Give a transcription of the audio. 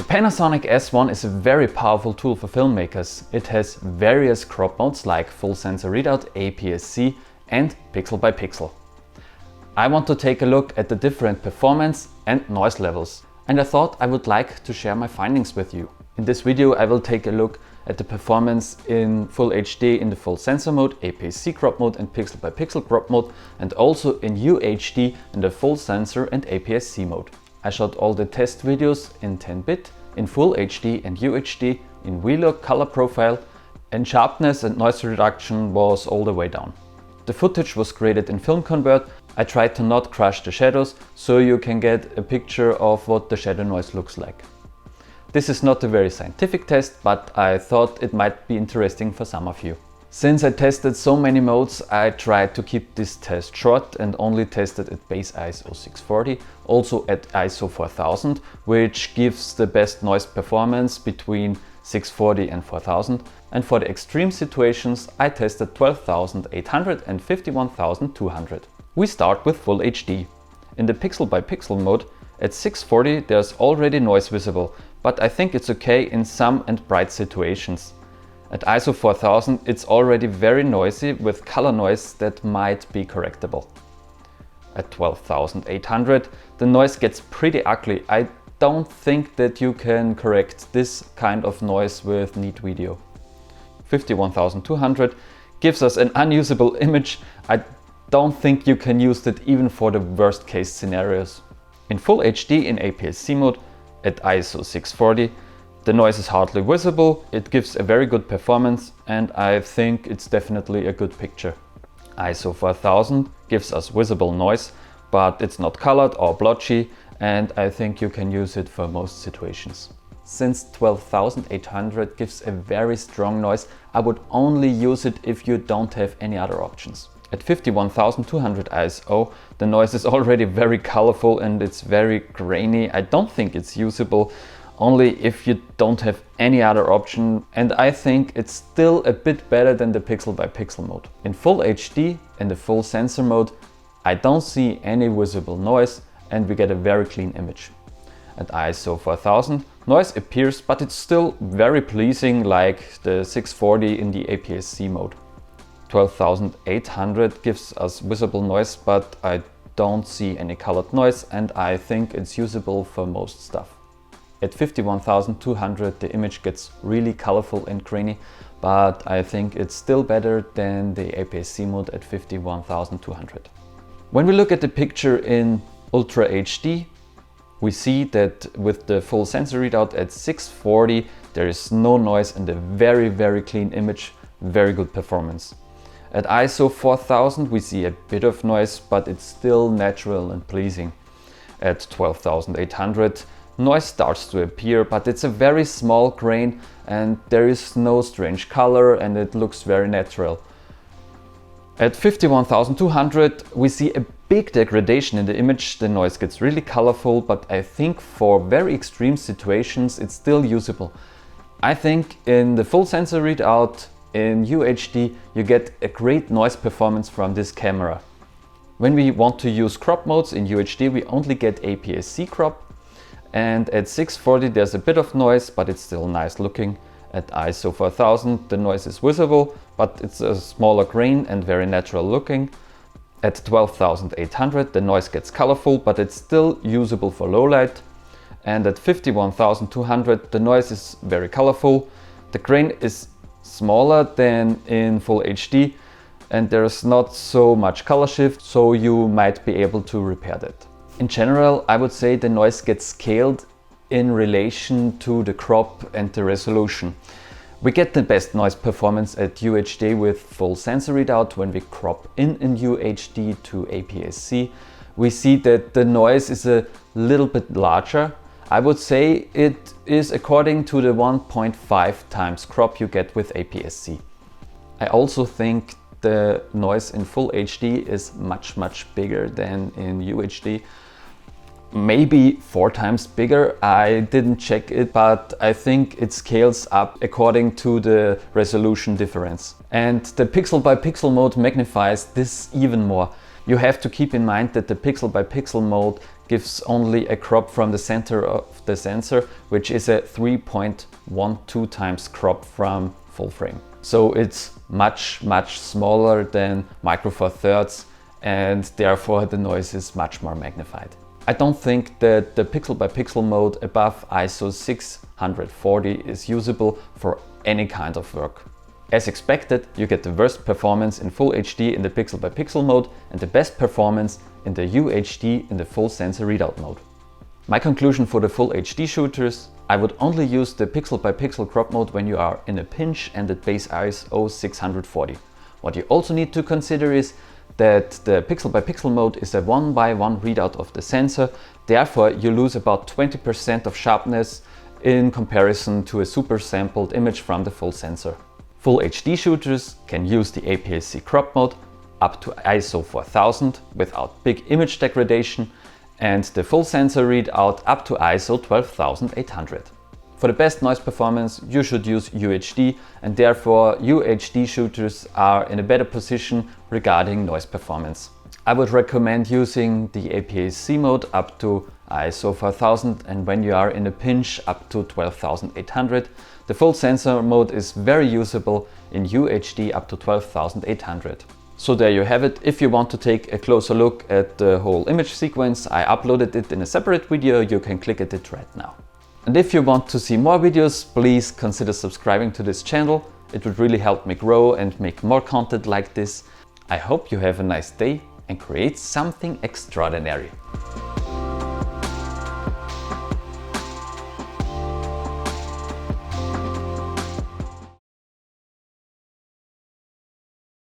Panasonic S1 is a very powerful tool for filmmakers. It has various crop modes like full sensor readout, APS-C and pixel by pixel. I want to take a look at the different performance and noise levels, and I thought I would like to share my findings with you. In this video I will take a look at the performance in Full HD in the full sensor mode, APS-C crop mode and pixel by pixel crop mode, and also in UHD in the full sensor and APS-C mode. I shot all the test videos in 10-bit, in Full HD and UHD, in V-Log color profile, and sharpness and noise reduction was all the way down. The footage was created in Filmconvert. I tried to not crush the shadows, so you can get a picture of what the shadow noise looks like. This is not a very scientific test, but I thought it might be interesting for some of you. Since I tested so many modes, I tried to keep this test short and only tested at base ISO 640, also at ISO 4000, which gives the best noise performance between 640 and 4000. And for the extreme situations, I tested 12,800 and 51,200. We start with Full HD. In the pixel by pixel mode, at 640 there's already noise visible, but I think it's okay in some and bright situations. At ISO 4000 it's already very noisy with color noise that might be correctable. At 12,800 the noise gets pretty ugly. I don't think that you can correct this kind of noise with neat video. 51,200 gives us an unusable image. I don't think you can use it even for the worst case scenarios. In Full HD in APS-C mode at ISO 640 the noise is hardly visible, it gives a very good performance, and I think it's definitely a good picture. ISO 4000 gives us visible noise, but it's not colored or blotchy, and I think you can use it for most situations. Since 12,800 gives a very strong noise, I would only use it if you don't have any other options. At 51,200 ISO, the noise is already very colorful and it's very grainy. I don't think it's usable, only if you don't have any other option, and I think it's still a bit better than the pixel by pixel mode. In Full HD and the full sensor mode, I don't see any visible noise and we get a very clean image. At ISO 4000, noise appears, but it's still very pleasing like the 640 in the APS-C mode. 12,800 gives us visible noise, but I don't see any colored noise and I think it's usable for most stuff. At 51,200 the image gets really colorful and grainy, but I think it's still better than the APS-C mode at 51,200. When we look at the picture in Ultra HD, we see that with the full sensor readout at 640 there is no noise and a very clean image, very good performance. At ISO 4000 we see a bit of noise, but it's still natural and pleasing. At 12,800 noise starts to appear, but it's a very small grain and there is no strange color and it looks very natural. At 51,200 we see a big degradation in the image. The noise gets really colorful, but I think for very extreme situations it's still usable. I think in the full sensor readout in UHD you get a great noise performance from this camera. When we want to use crop modes in UHD we only get APS-C crop, and at 640 there's a bit of noise, but it's still nice looking. At ISO 4000 the noise is visible, but it's a smaller grain and very natural looking. At 12,800 the noise gets colorful, but it's still usable for low light. And at 51,200 the noise is very colorful. The grain is smaller than in Full HD and there's not so much color shift, so you might be able to repair that. In general, I would say the noise gets scaled in relation to the crop and the resolution. We get the best noise performance at UHD with full sensor readout. When we crop in UHD to APS-C, we see that the noise is a little bit larger. I would say it is according to the 1.5 times crop you get with APS-C. I also think the noise in Full HD is much bigger than in UHD. Maybe 4 times bigger. I didn't check it, but I think it scales up according to the resolution difference. And the pixel by pixel mode magnifies this even more. You have to keep in mind that the pixel by pixel mode gives only a crop from the center of the sensor, which is a 3.12 times crop from full frame. So it's much smaller than Micro Four Thirds, and therefore the noise is much more magnified. I don't think that the pixel by pixel mode above ISO 640 is usable for any kind of work. As expected, you get the worst performance in Full HD in the pixel by pixel mode and the best performance in the UHD in the full sensor readout mode. My conclusion for the Full HD shooters: I would only use the pixel by pixel crop mode when you are in a pinch and at base ISO 640. What you also need to consider is that the pixel by pixel mode is a 1:1 readout of the sensor, therefore you lose about 20% of sharpness in comparison to a super sampled image from the full sensor. Full HD shooters can use the APS-C crop mode up to ISO 4000 without big image degradation, and the full sensor readout up to ISO 12800. For the best noise performance, you should use UHD, and therefore UHD shooters are in a better position regarding noise performance. I would recommend using the APS-C mode up to ISO 4000, and when you are in a pinch up to 12800. The full sensor mode is very usable in UHD up to 12800. So there you have it. If you want to take a closer look at the whole image sequence, I uploaded it in a separate video. You can click at it right now. And if you want to see more videos, please consider subscribing to this channel. It would really help me grow and make more content like this. I hope you have a nice day and create something extraordinary.